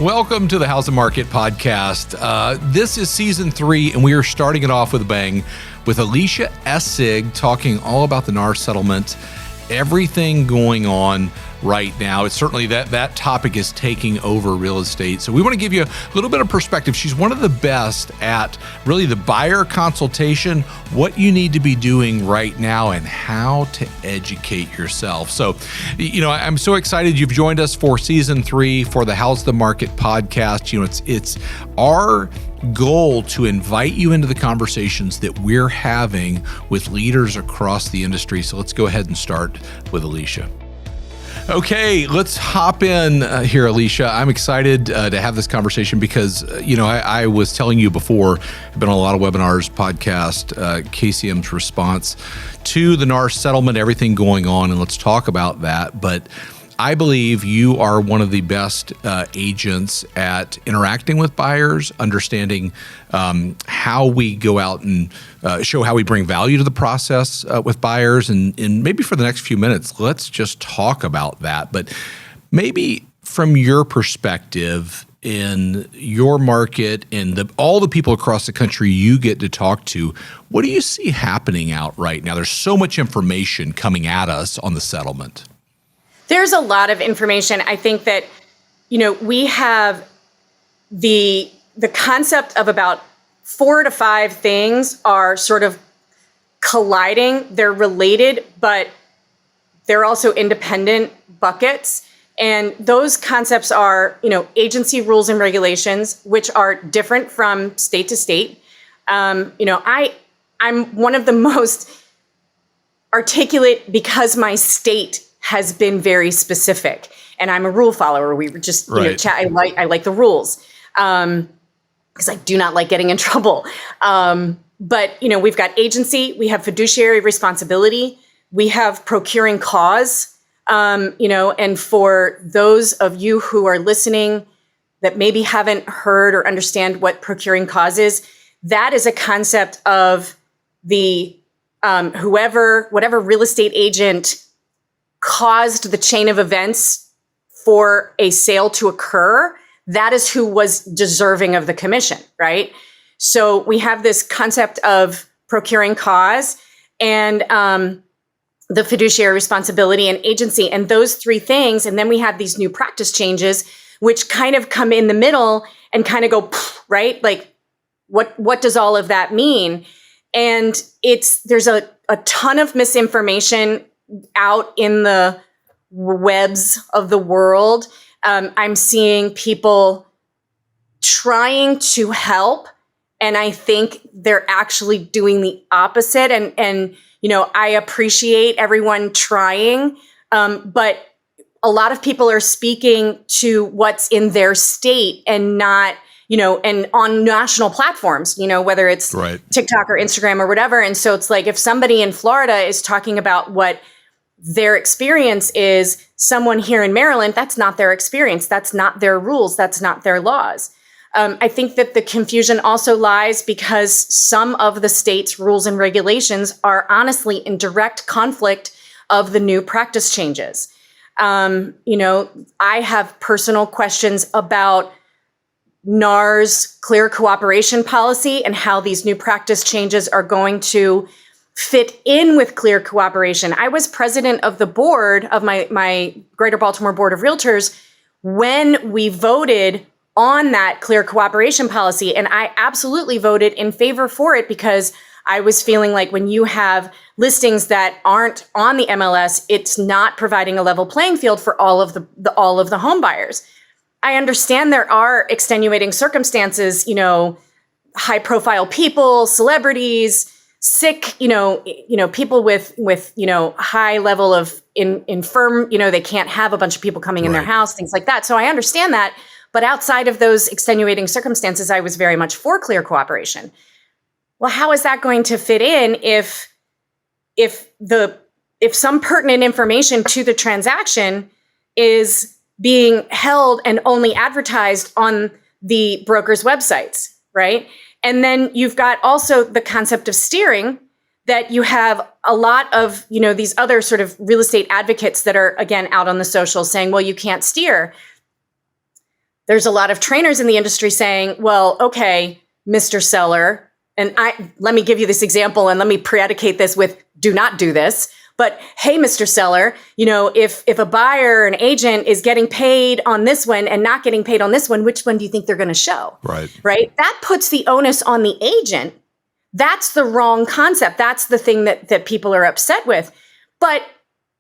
Welcome to the Housing Market Podcast. This is season 3, and we are starting it off with a bang with Alyssia Essig talking all about the NAR settlement, everything going on right now. It's certainly that topic is taking over real estate. So we want to give you a little bit of perspective. She's one of the best at really the buyer consultation, what you need to be doing right now and how to educate yourself. So, I'm so excited you've joined us for season 3 for the How's the Market podcast. It's our goal to invite you into the conversations that we're having with leaders across the industry. So let's go ahead and start with Alyssia. Okay, let's hop in here, Alyssia. I'm excited to have this conversation because, I was telling you before, I've been on a lot of webinars, podcast, KCM's response to the NAR settlement, everything going on, and let's talk about that. But I believe you are one of the best agents at interacting with buyers, understanding how we go out and show how we bring value to the process with buyers. And maybe for the next few minutes, let's just talk about that. But maybe from your perspective in your market and all the people across the country you get to talk to, what do you see happening out right now? There's so much information coming at us on the settlement. There's a lot of information. I think that, we have the concept of about 4 to 5 things are sort of colliding. They're related, but they're also independent buckets. And those concepts are, agency rules and regulations, which are different from state to state. I'm one of the most articulate because my state has been very specific, and I'm a rule follower. We were just chat. I like the rules because I do not like getting in trouble. But we've got agency, we have fiduciary responsibility, we have procuring cause. And for those of you who are listening that maybe haven't heard or understand what procuring cause is, that is a concept of the whatever real estate agent caused the chain of events for a sale to occur, that is who was deserving of the commission, right? So we have this concept of procuring cause and the fiduciary responsibility and agency, and those 3 things. And then we have these new practice changes, which kind of come in the middle and kind of go, right? Like, what does all of that mean? And there's a ton of misinformation out in the webs of the world. I'm seeing people trying to help, and I think they're actually doing the opposite. And I appreciate everyone trying, but a lot of people are speaking to what's in their state and not, and on national platforms, whether it's right. TikTok or Instagram or whatever. And so it's like if somebody in Florida is talking about what their experience is, someone here in Maryland, that's not their experience. That's not their rules. That's not their laws. I think that the confusion also lies because some of the state's rules and regulations are honestly in direct conflict of the new practice changes. I have personal questions about NAR's clear cooperation policy and how these new practice changes are going to fit in with clear cooperation. I was president of the board of my Greater Baltimore Board of Realtors when we voted on that clear cooperation policy. And I absolutely voted in favor for it because I was feeling like when you have listings that aren't on the MLS, it's not providing a level playing field for all of the home buyers. I understand there are extenuating circumstances, high profile people, celebrities, sick, people with high level of infirm, they can't have a bunch of people coming in their house, things like that. So I understand that. But outside of those extenuating circumstances, I was very much for clear cooperation. Well, how is that going to fit in if some pertinent information to the transaction is being held and only advertised on the broker's websites, right? And then you've got also the concept of steering, that you have a lot of, these other sort of real estate advocates that are, again, out on the social saying, well, you can't steer. there's a lot of trainers in the industry saying, well, okay, Mr. Seller, and let me give you this example and let me predicate this with do not do this. But hey, Mr. Seller, if a buyer or an agent is getting paid on this one and not getting paid on this one, which one do you think they're going to show? Right. That puts the onus on the agent. That's the wrong concept. That's the thing that people are upset with. But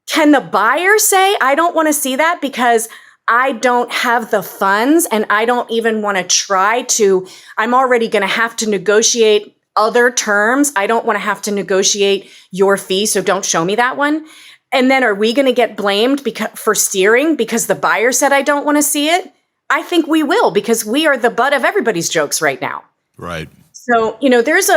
can the buyer say, I don't want to see that because I don't have the funds and I don't even want to try to, I'm already going to have to negotiate other terms. I don't want to have to negotiate your fee, so don't show me that one. And then are we going to get blamed for steering because the buyer said I don't want to see it? I think we will, because we are the butt of everybody's jokes right now. Right. So, there's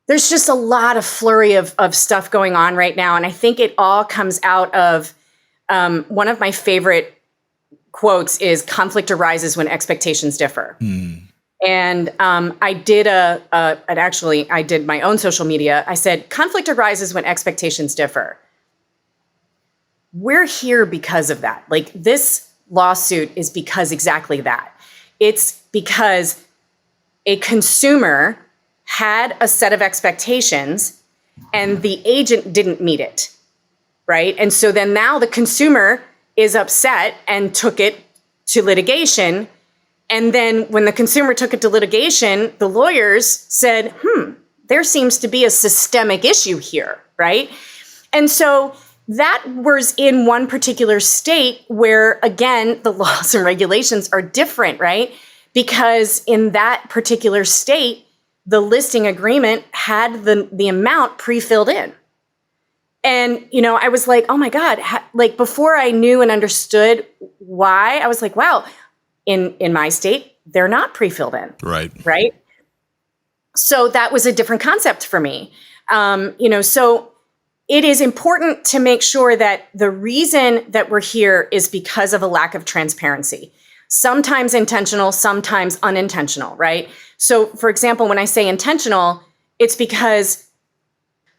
there's just a lot of flurry of stuff going on right now. And I think it all comes out of one of my favorite quotes is conflict arises when expectations differ. And I did I did my own social media. I said, conflict arises when expectations differ. We're here because of that. Like, this lawsuit is because exactly that. It's because a consumer had a set of expectations and the agent didn't meet it, right? And so then now the consumer is upset and took it to litigation. And then when the consumer took it to litigation, the lawyers said, there seems to be a systemic issue here, right? And so that was in one particular state where, again, the laws and regulations are different, right? Because in that particular state, the listing agreement had the amount pre-filled in. And, I was like, oh my God, before I knew and understood why, I was like, wow, in my state, they're not pre-filled in. Right. So that was a different concept for me. So it is important to make sure that the reason that we're here is because of a lack of transparency. Sometimes intentional, sometimes unintentional, right? So, for example, when I say intentional, it's because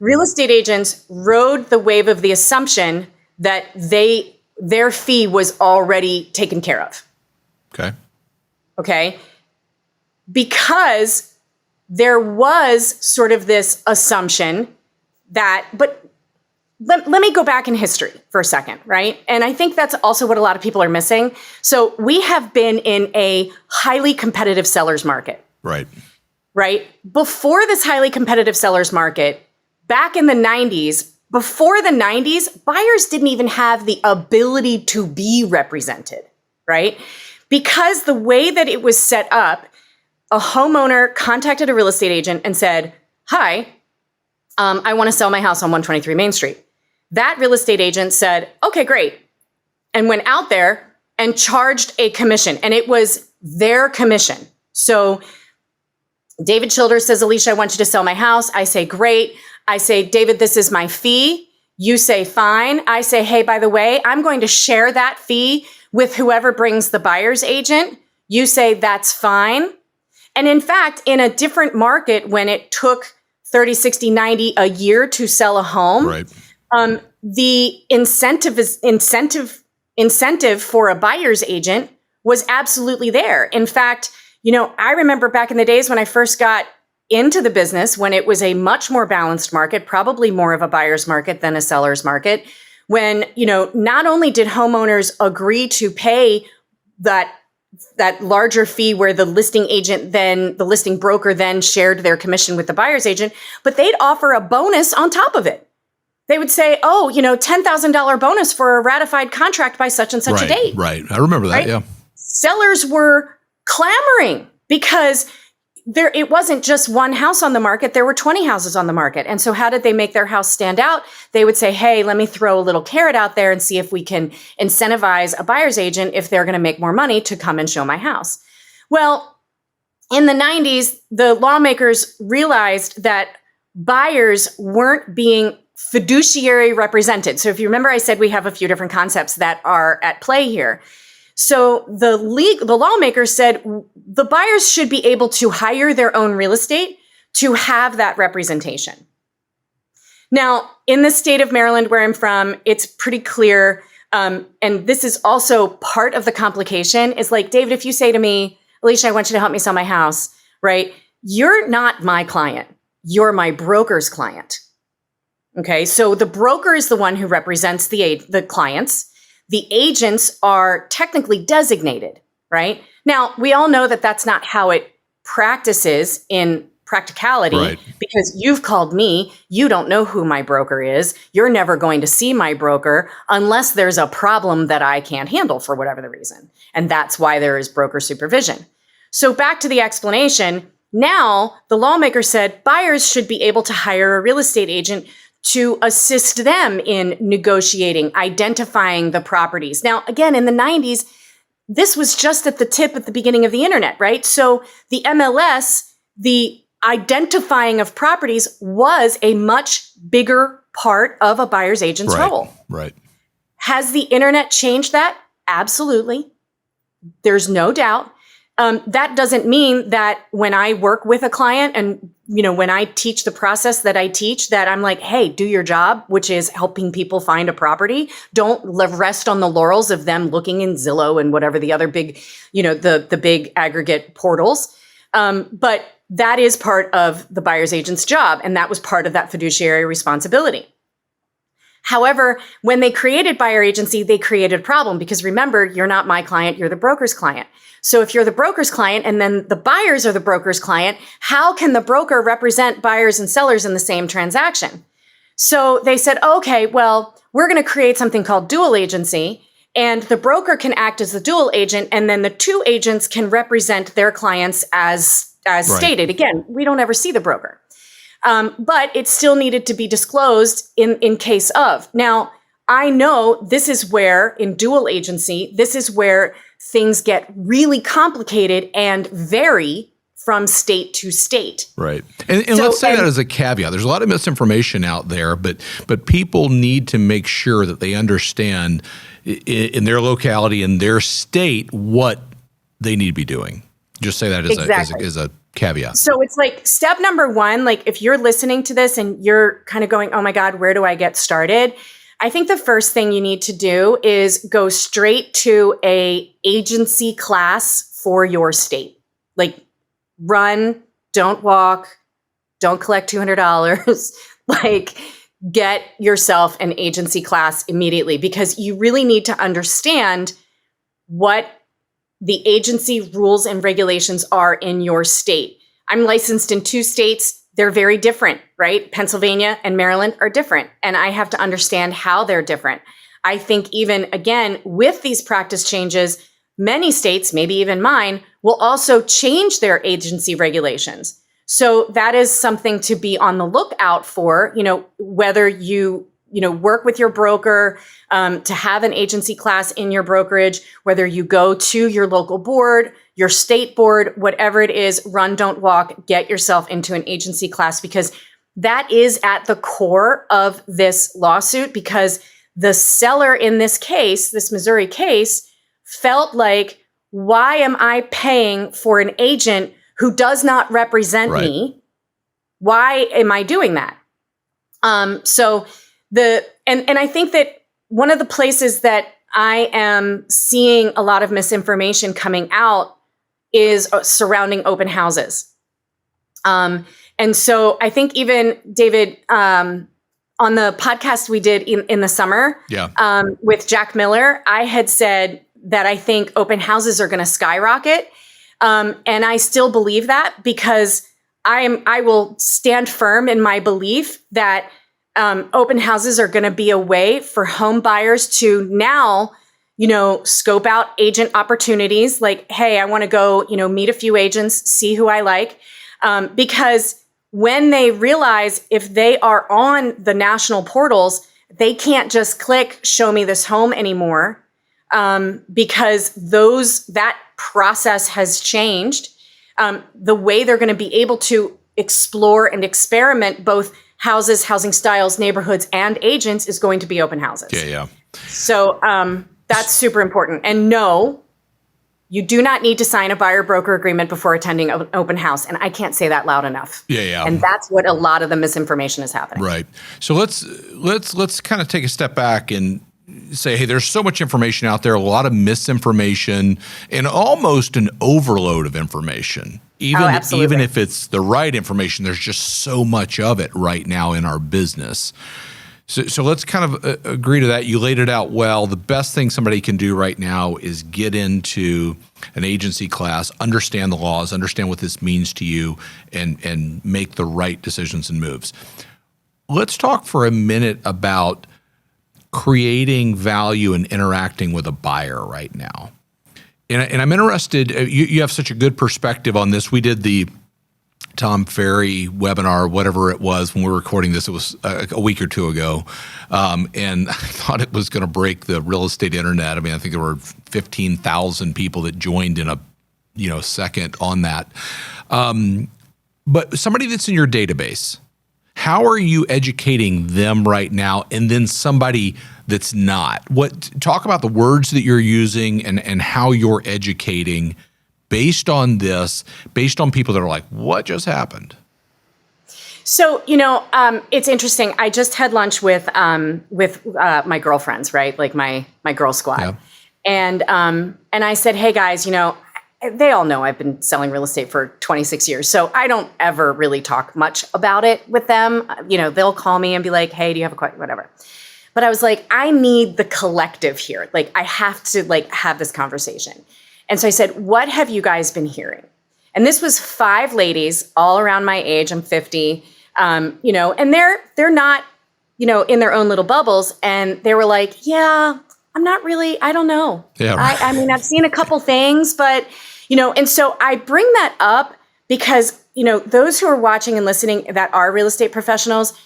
real estate agents rode the wave of the assumption that their fee was already taken care of. Okay. Because there was sort of this assumption but let me go back in history for a second, right? And I think that's also what a lot of people are missing. So we have been in a highly competitive seller's market. Right? Before this highly competitive seller's market, back in the 90s, before the 90s, buyers didn't even have the ability to be represented, right? Because the way that it was set up, a homeowner contacted a real estate agent and said, hi, I want to sell my house on 123 Main Street. That real estate agent said, okay, great. And went out there and charged a commission. And it was their commission. So David Childers says, Alyssia, I want you to sell my house. I say, great. I say, David, this is my fee. You say, fine. I say, hey, by the way, I'm going to share that fee with whoever brings the buyer's agent. You say, that's fine. And in fact, in a different market, when it took 30, 60, 90 a year to sell a home, the incentive for a buyer's agent was absolutely there. In fact, I remember back in the days when I first got into the business, when it was a much more balanced market, probably more of a buyer's market than a seller's market, when, not only did homeowners agree to pay that larger fee where the listing broker then shared their commission with the buyer's agent, but they'd offer a bonus on top of it. They would say, $10,000 bonus for a ratified contract by such and such a date. Right. I remember that. Right? Yeah. Sellers were clamoring because it wasn't just one house on the market. There were 20 houses on the market. And so how did they make their house stand out? They would say, hey, let me throw a little carrot out there and see if we can incentivize a buyer's agent if they're going to make more money to come and show my house. Well, in the 90s, the lawmakers realized that buyers weren't being fiduciary represented. So if you remember, I said we have a few different concepts that are at play here. So the lawmakers said the buyers should be able to hire their own real estate to have that representation. Now, in the state of Maryland, where I'm from, it's pretty clear And this is also part of the complication is like, David, if you say to me, Alyssia, I want you to help me sell my house, right? You're not my client. You're my broker's client. Okay. So the broker is the one who represents the clients. The agents are technically designated, right? Now, we all know that that's not how it practices in practicality, right? Because you've called me, you don't know who my broker is. You're never going to see my broker unless there's a problem that I can't handle for whatever the reason. And that's why there is broker supervision. So back to the explanation. Now, the lawmaker said buyers should be able to hire a real estate agent to assist them in negotiating, identifying the properties. Now, again, in the 90s, this was just at the tip at the beginning of the internet, right? So the MLS, the identifying of properties was a much bigger part of a buyer's agent's role. Right. Has the internet changed that? Absolutely. There's no doubt. That doesn't mean that when I work with a client and, when I teach the process that I teach, that I'm like, hey, do your job, which is helping people find a property. Don't rest on the laurels of them looking in Zillow and whatever the other big, the big aggregate portals. But that is part of the buyer's agent's job. And that was part of that fiduciary responsibility. However, when they created buyer agency, they created a problem because remember, you're not my client, you're the broker's client. So if you're the broker's client and then the buyers are the broker's client, how can the broker represent buyers and sellers in the same transaction? So they said, okay, well, we're going to create something called dual agency, and the broker can act as the dual agent, and then the two agents can represent their clients as stated. Again, we don't ever see the broker. But it still needed to be disclosed in case of. Now, I know this is where, in dual agency, this is where things get really complicated and vary from state to state. Right. And let's say that as a caveat. There's a lot of misinformation out there, but people need to make sure that they understand in their locality, in their state, what they need to be doing. Just say that as a caveat. So it's like step number one, like if you're listening to this and you're kind of going, oh my God, where do I get started? I think the first thing you need to do is go straight to a agency class for your state. Like run, don't walk, don't collect $200. Like get yourself an agency class immediately because you really need to understand what the agency rules and regulations are in your state. I'm licensed in 2 states. They're very different, right? Pennsylvania and Maryland are different, and I have to understand how they're different. I think even, again, with these practice changes, many states, maybe even mine, will also change their agency regulations. So that is something to be on the lookout for, whether you work with your broker to have an agency class in your brokerage, whether you go to your local board, your state board, whatever it is, run, don't walk, get yourself into an agency class because that is at the core of this lawsuit because the seller in this case, this Missouri case, felt like, why am I paying for an agent who does not represent me? Why am I doing that? And I think that one of the places that I am seeing a lot of misinformation coming out is surrounding open houses. And so I think even David, on the podcast we did in the summer with Jack Miller, I had said that I think open houses are going to skyrocket. And I still believe that because I will stand firm in my belief that open houses are going to be a way for home buyers to now, scope out agent opportunities like, hey, I want to go, meet a few agents, see who I like. Because when they realize if they are on the national portals, they can't just click, show me this home anymore. Because that process has changed. The way they're going to be able to explore and experiment both houses, housing styles, neighborhoods, and agents is going to be open houses. Yeah. So that's super important. And no, you do not need to sign a buyer broker agreement before attending an open house. And I can't say that loud enough. Yeah. And that's what a lot of the misinformation is happening. Right. So let's kind of take a step back and say, hey, there's so much information out there, a lot of misinformation, and almost an overload of information. Even if it's the right information, there's just so much of it right now in our business. So let's kind of agree to that. You laid it out well. The best thing somebody can do right now is get into an agency class, understand the laws, understand what this means to you, and make the right decisions and moves. Let's talk for a minute about creating value and interacting with a buyer right now. And I'm interested, you have such a good perspective on this. We did the Tom Ferry webinar, whatever it was, when we were recording this, it was a week or two ago. And I thought it was going to break the real estate internet. I mean, I think there were 15,000 people that joined in a second on that. But somebody that's in your database, how are you educating them right now? And then somebody that's not. Talk about the words that you're using and how you're educating based on this, based on people that are like, what just happened? So, it's interesting. I just had lunch with my girlfriends, right? Like my girl squad. Yeah. And I said, hey guys, they all know I've been selling real estate for 26 years. So I don't ever really talk much about it with them. They'll call me and be like, hey, do you have a question? Whatever. But I was like, I need the collective here. Like, I have to have this conversation. And so I said, what have you guys been hearing? And this was 5 ladies all around my age. I'm 50, and they're not, in their own little bubbles. And they were like, yeah, I'm not really, I don't know. Yeah, right. I mean, I've seen a couple things, but, and so I bring that up because, those who are watching and listening that are real estate professionals,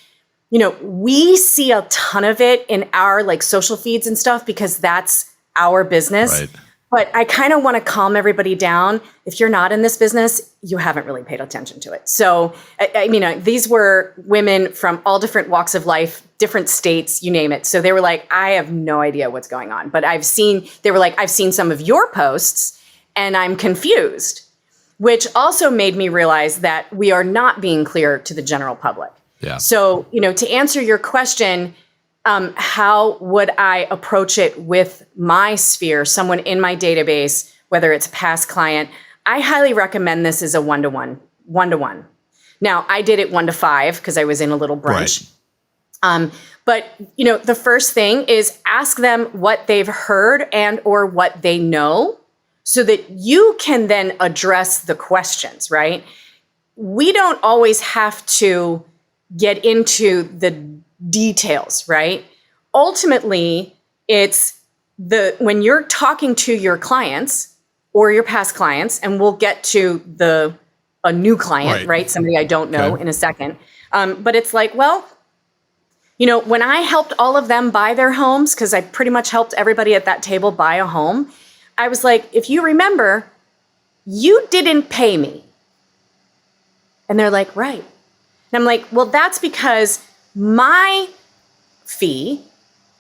we see a ton of it in our social feeds and stuff because that's our business. Right. But I kind of want to calm everybody down. If you're not in this business, you haven't really paid attention to it. So, I mean, these were women from all different walks of life, different states, you name it. So they were like, I have no idea what's going on. But I've seen some of your posts and I'm confused, which also made me realize that we are not being clear to the general public. Yeah. So, to answer your question, how would I approach it with my sphere, someone in my database, whether it's a past client? I highly recommend this as a one-to-one. Now, I did it 1-to-5 because I was in a little brunch. Right. But the first thing is ask them what they've heard and or what they know so that you can then address the questions, right? We don't always have to get into the details, right? Ultimately, it's when you're talking to your clients or your past clients, and we'll get to a new client, right? Somebody I don't know in a second. But it's like, well, when I helped all of them buy their homes, because I pretty much helped everybody at that table buy a home, I was like, if you remember, you didn't pay me. And they're like, right. And I'm like, well, that's because my fee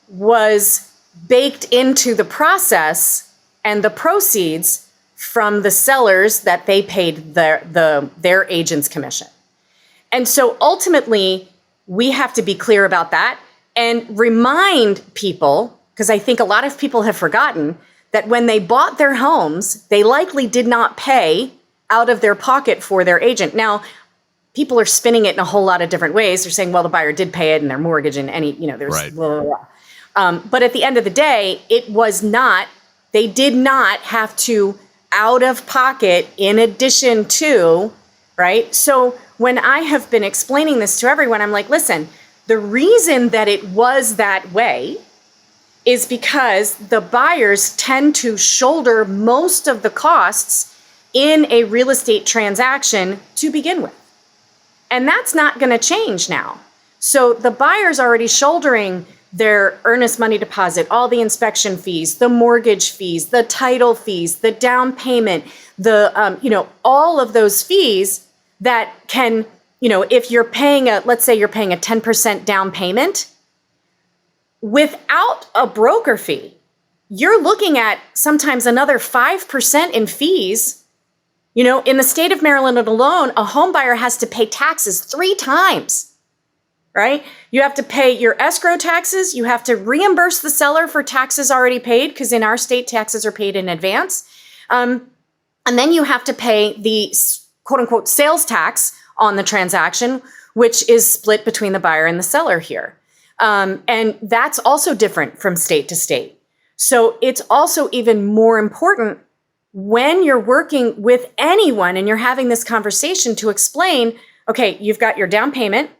was baked into the process and the proceeds from the sellers that they paid their agent's commission. And so ultimately, we have to be clear about that and remind people, because I think a lot of people have forgotten that when they bought their homes, they likely did not pay out of their pocket for their agent. Now, people are spinning it in a whole lot of different ways. They're saying, well, the buyer did pay it in their mortgage and there's right. Blah, blah, blah. But at the end of the day, they did not have to out of pocket in addition to, right? So when I have been explaining this to everyone, I'm like, listen, the reason that it was that way is because the buyers tend to shoulder most of the costs in a real estate transaction to begin with. And that's not going to change now. So the buyer's already shouldering their earnest money deposit, all the inspection fees, the mortgage fees, the title fees, the down payment, all of those fees that can, if you're paying let's say you're paying a 10% down payment, without a broker fee, you're looking at sometimes another 5% in fees. In the state of Maryland alone, a home buyer has to pay taxes 3 times right? You have to pay your escrow taxes. You have to reimburse the seller for taxes already paid, because in our state, taxes are paid in advance. And then you have to pay the quote unquote sales tax on the transaction, which is split between the buyer and the seller here. And that's also different from state to state. So it's also even more important when you're working with anyone and you're having this conversation to explain, okay, you've got your down payment,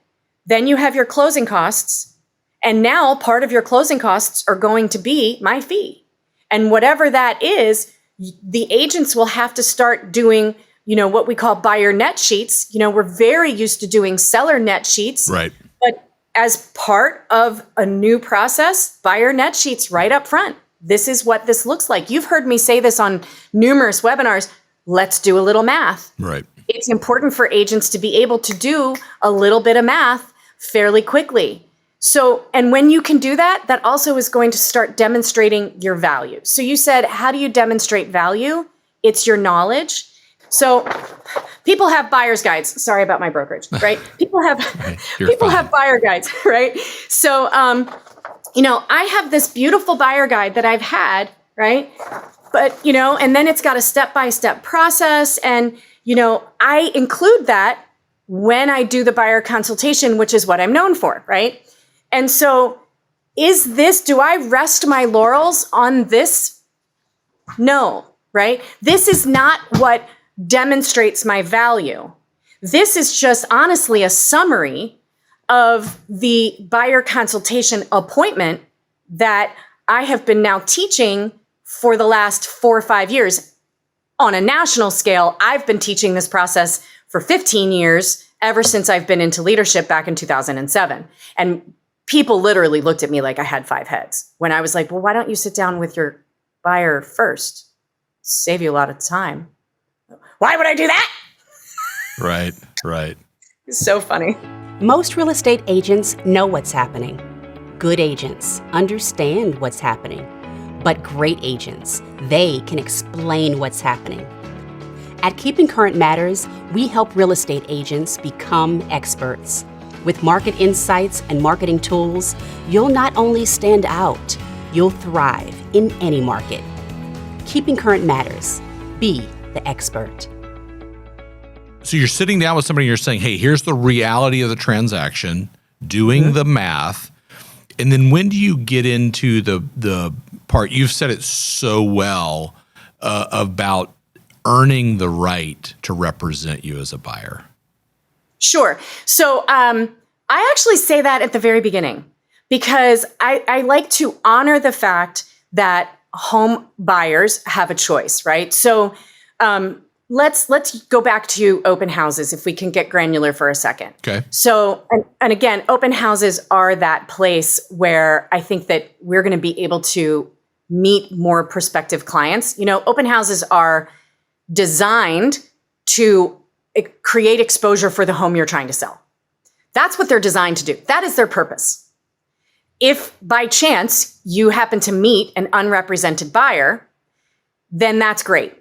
then you have your closing costs, and now part of your closing costs are going to be my fee. And whatever that is, the agents will have to start doing, what we call buyer net sheets. We're very used to doing seller net sheets. Right. But as part of a new process, buyer net sheets right up front. This is what this looks like. You've heard me say this on numerous webinars. Let's do a little math. Right. It's important for agents to be able to do a little bit of math fairly quickly. So, and when you can do that, that also is going to start demonstrating your value. So you said, how do you demonstrate value? It's your knowledge. So people have buyer's guides. Sorry about my brokerage, right? People have have buyer guides, right? So, I have this beautiful buyer guide that I've had, right? But, and then it's got a step-by-step process. And, I include that when I do the buyer consultation, which is what I'm known for, right? And so do I rest my laurels on this? No, right? This is not what demonstrates my value. This is just honestly a summary of the buyer consultation appointment that I have been now teaching for the last 4 or 5 years. On a national scale, I've been teaching this process for 15 years, ever since I've been into leadership back in 2007. And people literally looked at me like I had 5 heads when I was like, well, why don't you sit down with your buyer first? Save you a lot of time. Why would I do that? Right. It's so funny. Most real estate agents know what's happening. Good agents understand what's happening. But great agents, they can explain what's happening. At Keeping Current Matters, we help real estate agents become experts. With market insights and marketing tools, you'll not only stand out, you'll thrive in any market. Keeping Current Matters. Be the expert. So you're sitting down with somebody and you're saying, hey, here's the reality of the transaction, doing the math. And then when do you get into the part, you've said it so well, about earning the right to represent you as a buyer? Sure. So I actually say that at the very beginning, because I like to honor the fact that home buyers have a choice, right? So let's go back to open houses, if we can get granular for a second. Okay. So, and again, open houses are that place where I think that we're going to be able to meet more prospective clients. Open houses are designed to create exposure for the home you're trying to sell. That's what they're designed to do. That is their purpose. If by chance you happen to meet an unrepresented buyer, then that's great.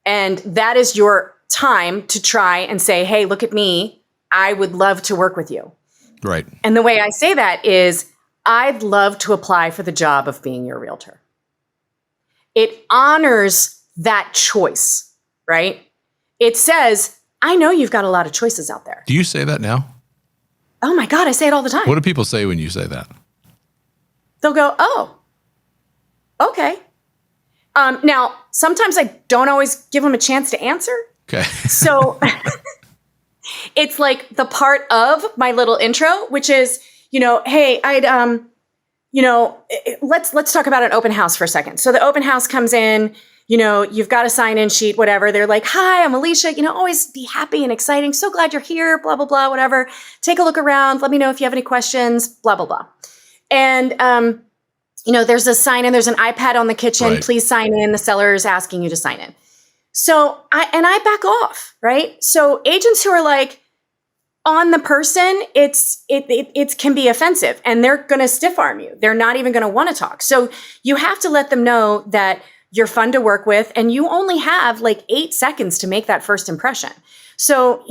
And that is your time to try and say, hey, look at me. I would love to work with you. Right. And the way I say that is, I'd love to apply for the job of being your realtor. It honors that choice, right? It says, I know you've got a lot of choices out there. Do you say that now? Oh my God, I say it all the time. What do people say when you say that? They'll go, oh, okay. Now, sometimes I don't always give them a chance to answer. Okay. So it's like the part of my little intro, which is, hey, I'd, let's talk about an open house for a second. So the open house comes in, you've got a sign-in sheet, whatever. They're like, hi, I'm Alyssia, always be happy and exciting. So glad you're here, blah, blah, blah, whatever. Take a look around. Let me know if you have any questions, blah, blah, blah. And, there's a sign in, there's an iPad on the kitchen. Right. Please sign in. The seller is asking you to sign in. So I back off, right? So agents who are like, on the person, it can be offensive, and they're going to stiff arm you. They're not even going to want to talk. So you have to let them know that you're fun to work with, and you only have like 8 seconds to make that first impression. So,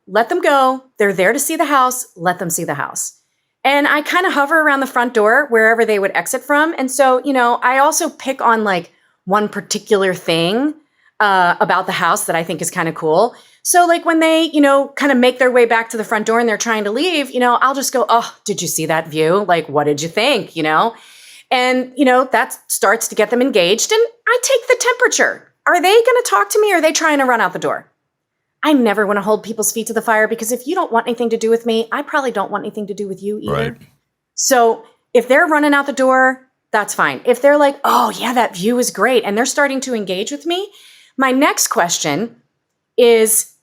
let them go. They're there to see the house. Let them see the house. And I kind of hover around the front door wherever they would exit from. And so, I also pick on like one particular thing about the house that I think is kind of cool. So like when they, kind of make their way back to the front door and they're trying to leave, I'll just go, oh, did you see that view? Like, what did you think? And, that starts to get them engaged. And I take the temperature. Are they going to talk to me or are they trying to run out the door? I never want to hold people's feet to the fire because if you don't want anything to do with me, I probably don't want anything to do with you either. Right. So if they're running out the door, that's fine. If they're like, oh yeah, that view is great, and they're starting to engage with me, my next question is,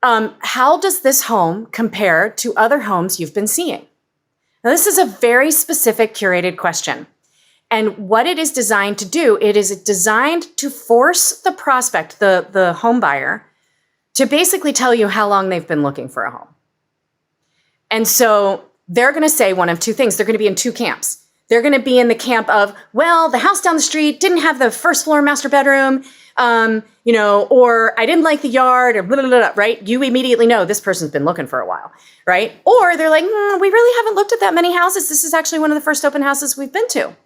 how does this home compare to other homes you've been seeing? Now, this is a very specific curated question. And what it is designed to do, it is designed to force the prospect, the home buyer, to basically tell you how long they've been looking for a home. And so they're going to say one of two things. They're going to be in two camps. They're going to be in the camp of, well, the house down the street didn't have the first floor master bedroom, or I didn't like the yard, or blah, blah, blah, right? You immediately know this person's been looking for a while, right? Or they're like, we really haven't looked at that many houses. This is actually one of the first open houses we've been to.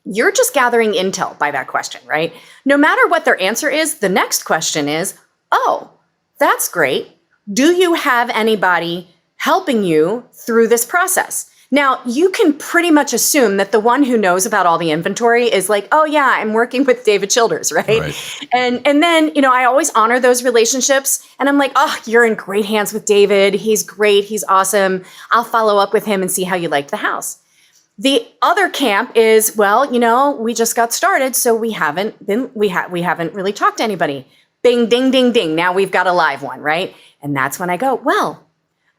You're just gathering intel by that question, right? No matter what their answer is, the next question is, oh, that's great. Do you have anybody helping you through this process? Now, you can pretty much assume that the one who knows about all the inventory is like, oh yeah, I'm working with David Childers, right? And then, I always honor those relationships. And I'm like, oh, you're in great hands with David. He's great. He's awesome. I'll follow up with him and see how you liked the house. The other camp is, well, we just got started, so we haven't really talked to anybody. Bing, ding, ding, ding. Now we've got a live one, right? And that's when I go, well,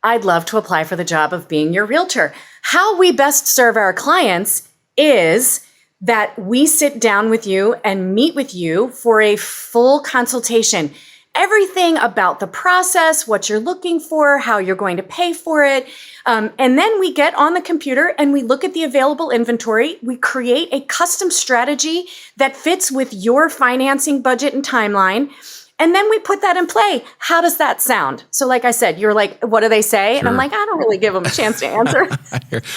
I'd love to apply for the job of being your realtor. How we best serve our clients is that we sit down with you and meet with you for a full consultation. Everything about the process, what you're looking for, how you're going to pay for it. And then we get on the computer and we look at the available inventory. We create a custom strategy that fits with your financing budget and timeline. And then we put that in play. How does that sound? So like I said, you're like, what do they say? Sure. And I'm like, I don't really give them a chance to answer.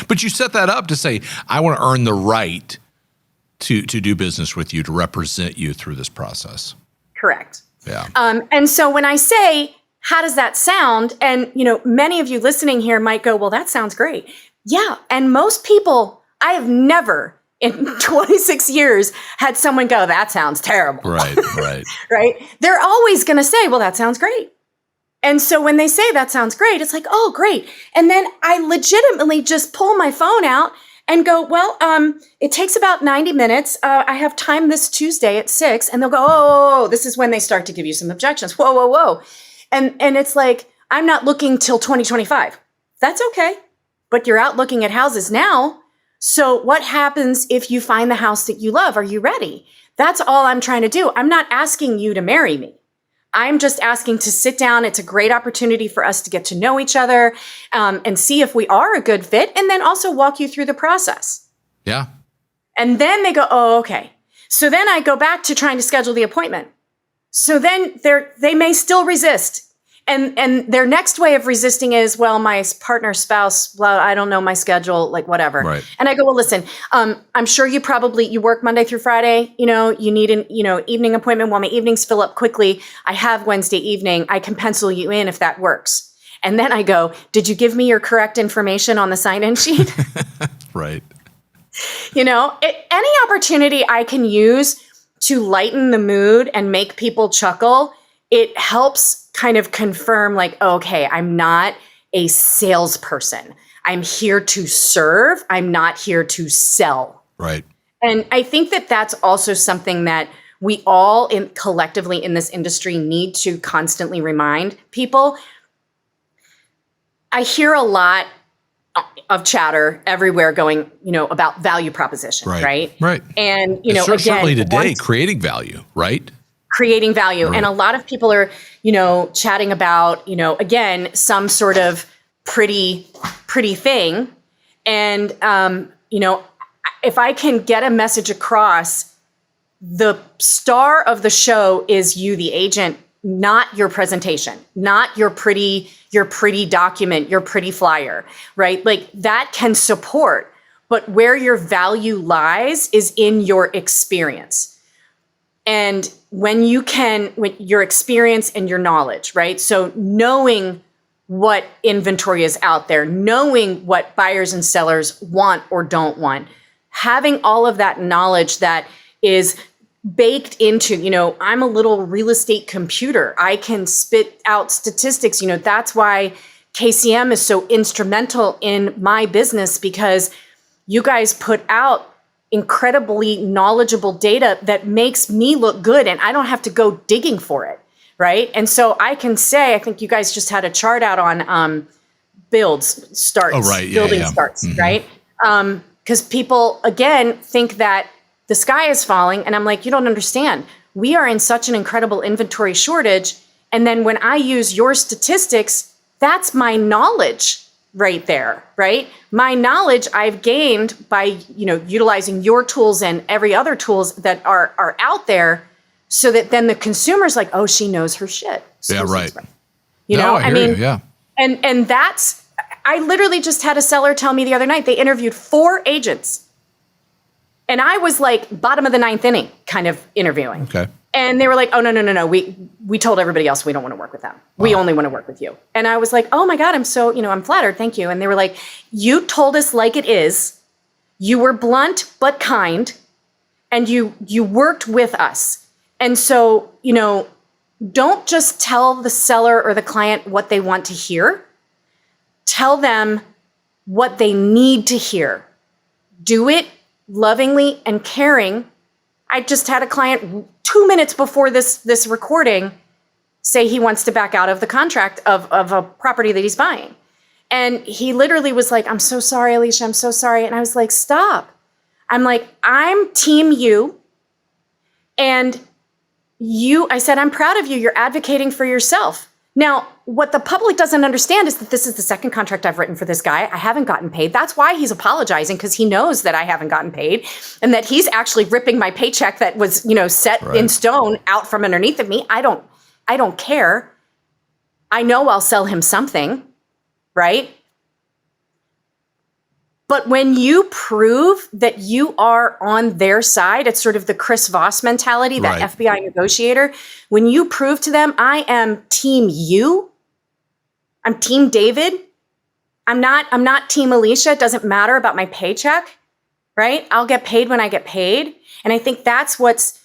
But you set that up to say, I want to earn the right to do business with you, to represent you through this process. Correct. Yeah. And so when I say, how does that sound? And, many of you listening here might go, well, that sounds great. Yeah. And most people, I have never in 26 years had someone go, that sounds terrible. Right. Right. They're always going to say, well, that sounds great. And so when they say that sounds great, it's like, oh, great. And then I legitimately just pull my phone out and go, well, it takes about 90 minutes. I have time this Tuesday at 6. And they'll go, oh, this is when they start to give you some objections. Whoa. And it's like, I'm not looking till 2025. That's okay. But you're out looking at houses now. So what happens if you find the house that you love? Are you ready? That's all I'm trying to do. I'm not asking you to marry me. I'm just asking to sit down. It's a great opportunity for us to get to know each other and see if we are a good fit, and then also walk you through the process. Yeah. And then they go, oh, okay. So then I go back to trying to schedule the appointment. So then they may still resist. And their next way of resisting is, well, my partner, spouse, well, I don't know my schedule, like whatever. Right. And I go, well, listen, I'm sure you work Monday through Friday, you need an, evening appointment. Well, my evenings fill up quickly. I have Wednesday evening. I can pencil you in if that works. And then I go, did you give me your correct information on the sign-in sheet? Right. Any opportunity I can use to lighten the mood and make people chuckle, it helps kind of confirm like, okay, I'm not a salesperson. I'm here to serve. I'm not here to sell. Right. And I think that that's also something that we all collectively in this industry need to constantly remind people. I hear a lot of chatter everywhere going, about value proposition, right? Right. And, certainly today, creating value, right? Creating value. Right. And a lot of people are, chatting about, again, some sort of pretty thing. And, if I can get a message across, the star of the show is you, the agent, not your presentation, not your pretty document, your pretty flyer, right? Like that can support, but where your value lies is in your experience. And when your experience and your knowledge, right? So knowing what inventory is out there, knowing what buyers and sellers want or don't want, having all of that knowledge that is baked into, I'm a little real estate computer. I can spit out statistics. That's why KCM is so instrumental in my business, because you guys put out incredibly knowledgeable data that makes me look good and I don't have to go digging for it, right? And so I can say, I think you guys just had a chart out on building starts, mm-hmm. right? Because people, again, think that the sky is falling. And I'm like, you don't understand. We are in such an incredible inventory shortage. And then when I use your statistics, that's my knowledge right there, right? My knowledge I've gained by, utilizing your tools and every other tools that are out there, so that then the consumer's like, oh, she knows her shit. Yeah, right. I mean, yeah. And that's, I literally just had a seller tell me the other night, they interviewed 4 agents. And I was like bottom of the 9th inning kind of interviewing. Okay. And they were like, oh, no. We told everybody else we don't want to work with them. Wow. We only want to work with you. And I was like, oh my God, I'm so, I'm flattered. Thank you. And they were like, you told us like it is. You were blunt but kind. And you worked with us. And so, don't just tell the seller or the client what they want to hear. Tell them what they need to hear. Do it lovingly and caring. I just had a client 2 minutes before this recording say he wants to back out of the contract of a property that he's buying. And he literally was like, I'm so sorry, Alyssia, I'm so sorry. And I was like, stop. I'm like, I'm team you. And I said, I'm proud of you. You're advocating for yourself. Now, what the public doesn't understand is that this is the second contract I've written for this guy. I haven't gotten paid. That's why he's apologizing, because he knows that I haven't gotten paid and that he's actually ripping my paycheck that was, set in stone out from underneath of me. I don't care. I know I'll sell him something, right? But when you prove that you are on their side, it's sort of the Chris Voss mentality, that FBI negotiator. When you prove to them, I am team you, I'm team David. I'm not team Alyssia. It doesn't matter about my paycheck, right? I'll get paid when I get paid. And I think that's what's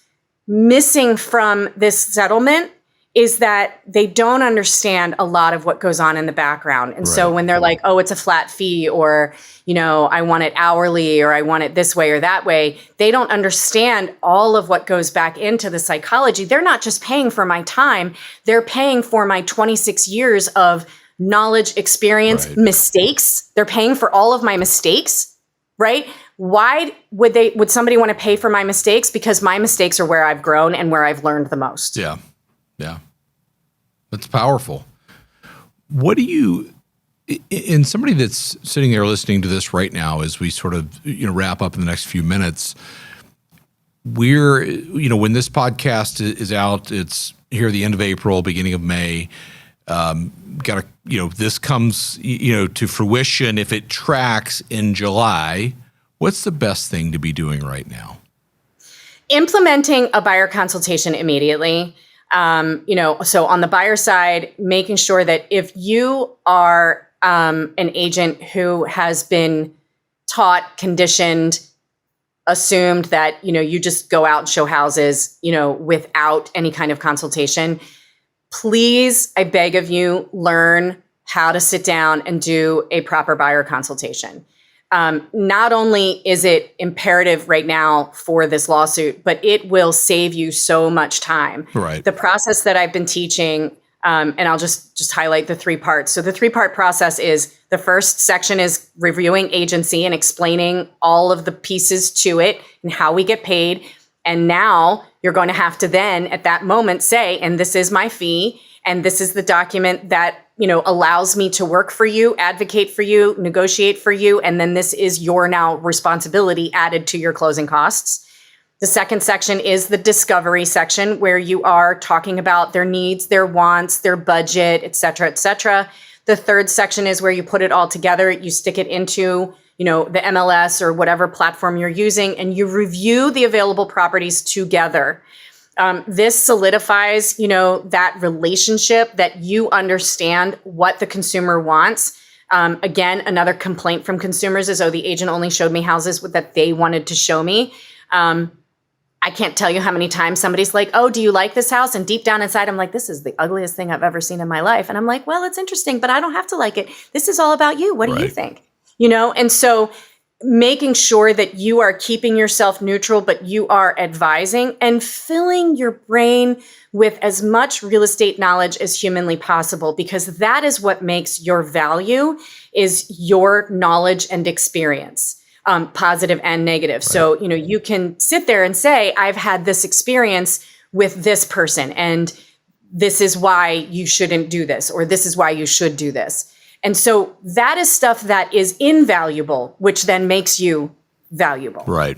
missing from this settlement, is that they don't understand a lot of what goes on in the background. And so when they're like, oh, it's a flat fee, or, I want it hourly, or I want it this way or that way, they don't understand all of what goes back into the psychology. They're not just paying for my time. They're paying for my 26 years of knowledge, experience, mistakes. They're paying for all of my mistakes, right? Why would somebody want to pay for my mistakes? Because my mistakes are where I've grown and where I've learned the most. Yeah. Yeah. That's powerful. What do you, in somebody that's sitting there listening to this right now, as we sort of, wrap up in the next few minutes, when this podcast is out, it's here at the end of April, beginning of May, this comes, to fruition. If it tracks in July, what's the best thing to be doing right now? Implementing a buyer consultation immediately. So on the buyer side, making sure that if you are an agent who has been taught, conditioned, assumed that, you just go out and show houses, without any kind of consultation, please, I beg of you, learn how to sit down and do a proper buyer consultation. Not only is it imperative right now for this lawsuit, but it will save you so much time. Right. The process that I've been teaching, and I'll just highlight the 3 parts. So the 3-part process is, the first section is reviewing agency and explaining all of the pieces to it and how we get paid. And now you're going to have to then at that moment say, and this is my fee, and this is the document that allows me to work for you, advocate for you, negotiate for you. And then this is your now responsibility added to your closing costs. The second section is the discovery section, where you are talking about their needs, their wants, their budget, et cetera, et cetera. The third section is where you put it all together. You stick it into, the MLS or whatever platform you're using, and you review the available properties together. This solidifies, that relationship, that you understand what the consumer wants. Again, another complaint from consumers is, the agent only showed me houses that they wanted to show me. I can't tell you how many times somebody's like, oh, do you like this house? And deep down inside, I'm like, this is the ugliest thing I've ever seen in my life. And I'm like, well, it's interesting, but I don't have to like it. This is all about you. What do you think? And so making sure that you are keeping yourself neutral, but you are advising and filling your brain with as much real estate knowledge as humanly possible, because that is what makes your value, is your knowledge and experience. Positive and negative. Right. So, you can sit there and say, I've had this experience with this person, and this is why you shouldn't do this, or this is why you should do this. And so that is stuff that is invaluable, which then makes you valuable. Right.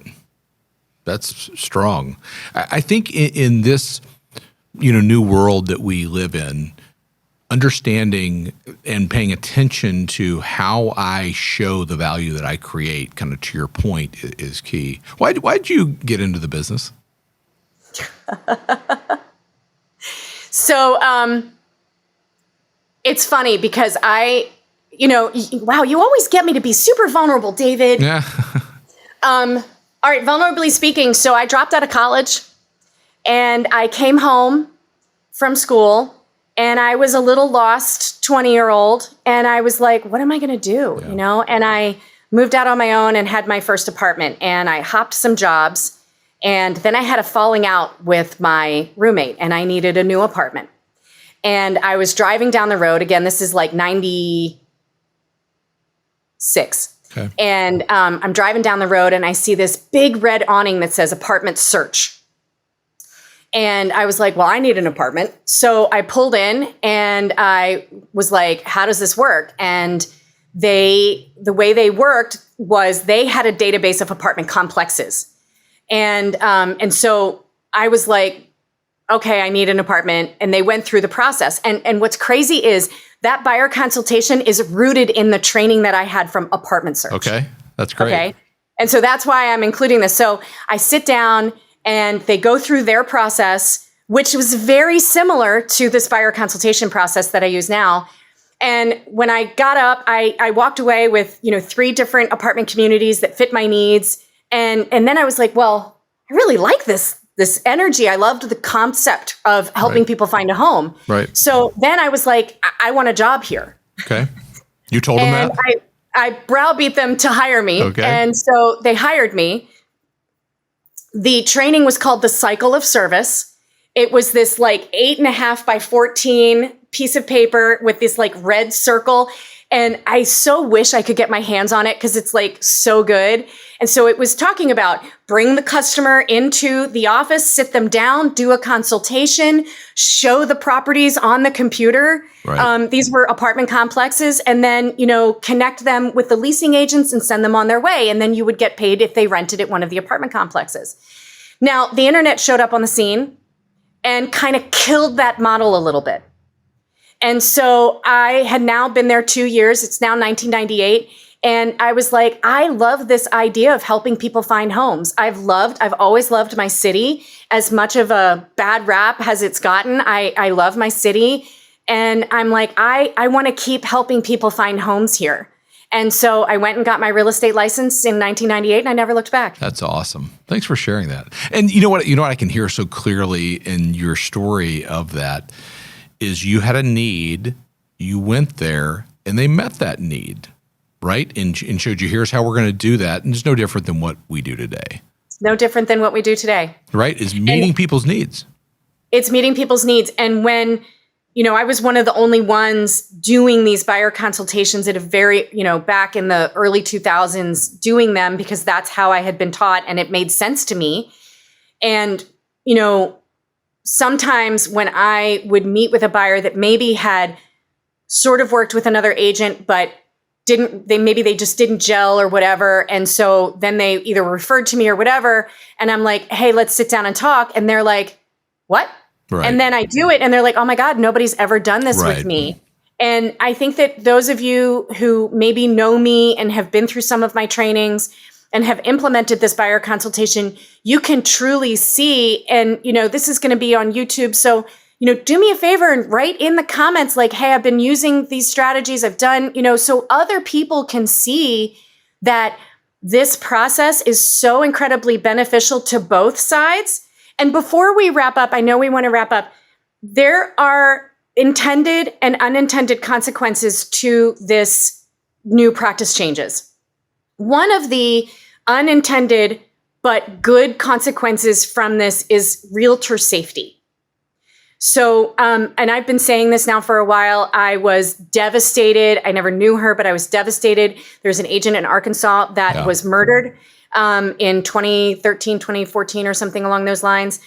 That's strong. I think in this, new world that we live in, understanding and paying attention to how I show the value that I create, kind of to your point, is key. Why'd you get into the business? So, it's funny because wow, you always get me to be super vulnerable, David. Yeah. All right, vulnerably speaking. So I dropped out of college and I came home from school. And I was a little lost 20-year-old. And I was like, what am I going to do? Yeah. And I moved out on my own and had my first apartment. And I hopped some jobs. And then I had a falling out with my roommate. And I needed a new apartment. And I was driving down the road. Again, this is like 96. Okay. And I'm driving down the road. And I see this big red awning that says apartment search. And I was like, well, I need an apartment. So I pulled in and I was like, how does this work? And the way they worked was they had a database of apartment complexes. And so I was like, okay, I need an apartment. And they went through the process. And what's crazy is that buyer consultation is rooted in the training that I had from Apartment Search. Okay, that's great. Okay. And so that's why I'm including this. So I sit down and they go through their process, which was very similar to this buyer consultation process that I use now. And when I got up, I walked away with, 3 different apartment communities that fit my needs. And then I was like, well, I really like this energy. I loved the concept of helping people find a home. Right. So then I was like, I want a job here. Okay. You told them that? I browbeat them to hire me. Okay. And so they hired me. The training was called the Cycle of Service. It was this 8.5 by 14 piece of paper with this red circle. And I so wish I could get my hands on it because it's so good. And so it was talking about bring the customer into the office, sit them down, do a consultation, show the properties on the computer. Right. These were apartment complexes, and then, connect them with the leasing agents and send them on their way. And then you would get paid if they rented at one of the apartment complexes. Now, the internet showed up on the scene and kind of killed that model a little bit. And so I had now been there 2 years. It's now 1998. And I was like, I love this idea of helping people find homes. I've always loved my city. As much of a bad rap as it's gotten, I love my city. And I'm like, I want to keep helping people find homes here. And so I went and got my real estate license in 1998, and I never looked back. That's awesome. Thanks for sharing that. And you know what I can hear so clearly in your story of that is you had a need, you went there, and they met that need, right? And showed you, here's how we're going to do that. And it's no different than what we do today. It's no different than what we do today. Right? Is meeting people's needs. It's meeting people's needs. And when, I was one of the only ones doing these buyer consultations at a very, back in the early 2000s, doing them because that's how I had been taught and it made sense to me. And, sometimes when I would meet with a buyer that maybe had sort of worked with another agent, but maybe they just didn't gel or whatever. And so then they either referred to me or whatever. And I'm like, hey, let's sit down and talk. And they're like, what? Right. And then I do it and they're like, oh my God, nobody's ever done this with me. And I think that those of you who maybe know me and have been through some of my trainings and have implemented this buyer consultation, you can truly see, and, this is going to be on YouTube. So, do me a favor and write in the comments like, hey, I've been using these strategies I've done, so other people can see that this process is so incredibly beneficial to both sides. And before we wrap up, I know we want to wrap up. There are intended and unintended consequences to this new practice changes. One of the unintended but good consequences from this is realtor safety. So, and I've been saying this now for a while. I was devastated. I never knew her, but I was devastated. There's an agent in Arkansas that was murdered in 2013, 2014 or something along those lines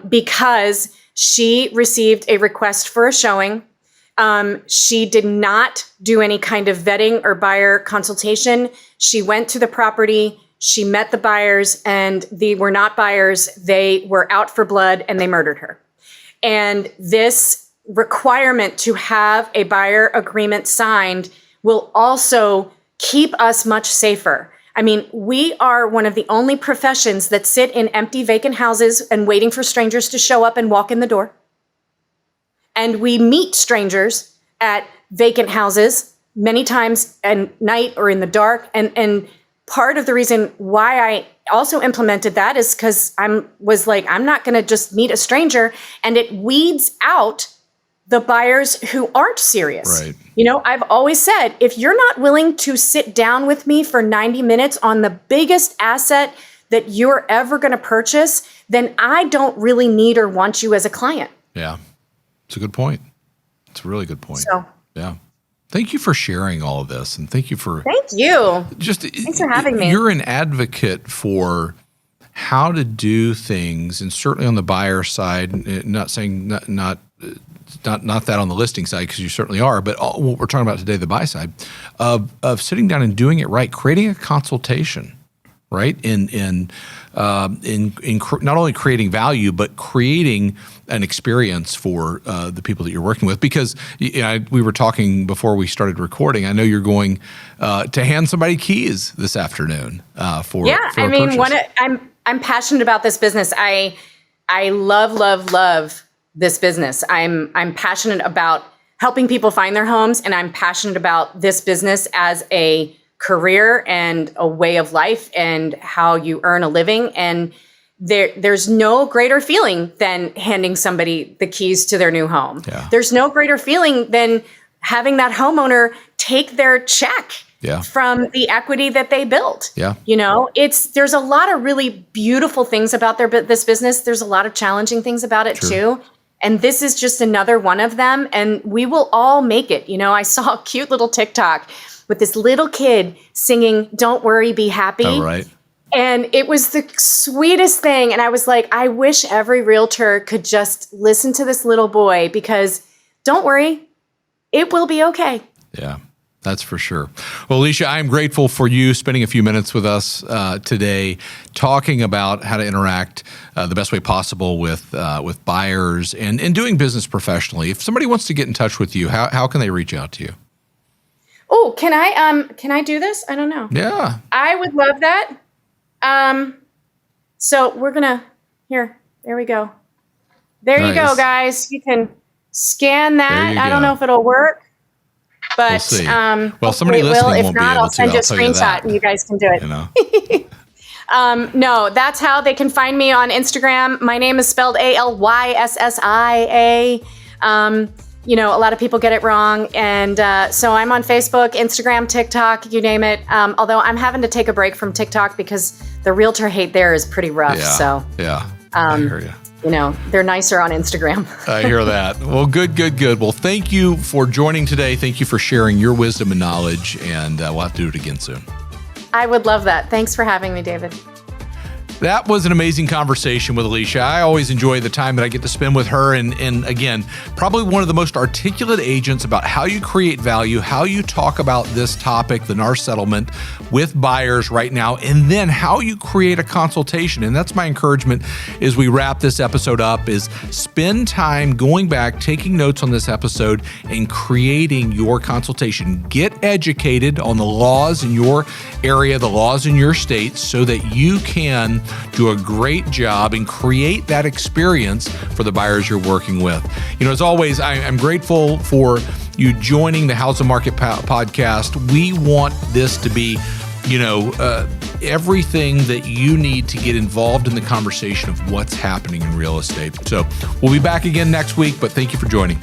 because she received a request for a showing. She did not do any kind of vetting or buyer consultation. She went to the property. She met the buyers, and they were not buyers. They were out for blood, and they murdered her. And this requirement to have a buyer agreement signed will also keep us much safer. I mean, we are one of the only professions that sit in empty, vacant houses and waiting for strangers to show up and walk in the door. And we meet strangers at vacant houses many times at night or in the dark. And part of the reason why I also implemented that is because I'm not going to just meet a stranger, and it weeds out the buyers who aren't serious. Right. I've always said, if you're not willing to sit down with me for 90 minutes on the biggest asset that you're ever going to purchase, then I don't really need or want you as a client. Yeah. It's a good point. It's a really good point. So, yeah. Thank you for sharing all of this, and thank you. Thanks for having me. You're an advocate for how to do things, and certainly on the buyer side. Not saying not that on the listing side, because you certainly are, but what we're talking about today, the buy side of sitting down and doing it right, creating a consultation, right? In not only creating value, but creating an experience for the people that you're working with. Because we were talking before we started recording. I know you're going to hand somebody keys this afternoon for a purchase. I'm passionate about this business. I love this business. I'm passionate about helping people find their homes, and I'm passionate about this business as a career and a way of life and how you earn a living. And there's no greater feeling than handing somebody the keys to their new home. Yeah. There's no greater feeling than having that homeowner take their check from the equity that they built. Yeah. There's a lot of really beautiful things about this business. There's a lot of challenging things about it too. And this is just another one of them. And we will all make it. I saw a cute little TikTok with this little kid singing, "Don't Worry, Be Happy." Oh, right. And it was the sweetest thing. And I was like, I wish every realtor could just listen to this little boy, because don't worry, it will be okay. Yeah, that's for sure. Well, Alyssia, I'm grateful for you spending a few minutes with us today, talking about how to interact the best way possible with buyers and doing business professionally. If somebody wants to get in touch with you, how can they reach out to you? Oh, can I do this? I don't know. Yeah. I would love that. So we're gonna, there we go. There you go, guys. You can scan that. I don't know if it'll work, but we'll see. Somebody listening won't be able to. If not, I'll send you a screenshot and you guys can do it. No, that's how they can find me on Instagram. My name is spelled Alyssia. A lot of people get it wrong. And so I'm on Facebook, Instagram, TikTok, you name it. Although I'm having to take a break from TikTok because the realtor hate there is pretty rough. I hear you. They're nicer on Instagram. I hear that. Well, good. Well, thank you for joining today. Thank you for sharing your wisdom and knowledge. And we'll have to do it again soon. I would love that. Thanks for having me, David. That was an amazing conversation with Alyssia. I always enjoy the time that I get to spend with her. And again, probably one of the most articulate agents about how you create value, how you talk about this topic, the NAR settlement, with buyers right now, and then how you create a consultation. And that's my encouragement as we wrap this episode up, is spend time going back, taking notes on this episode, and creating your consultation. Get educated on the laws in your area, the laws in your state, so that you can do a great job and create that experience for the buyers you're working with. As always, I'm grateful for you joining the Housing Market Podcast. We want this to be, everything that you need to get involved in the conversation of what's happening in real estate. So we'll be back again next week, but thank you for joining.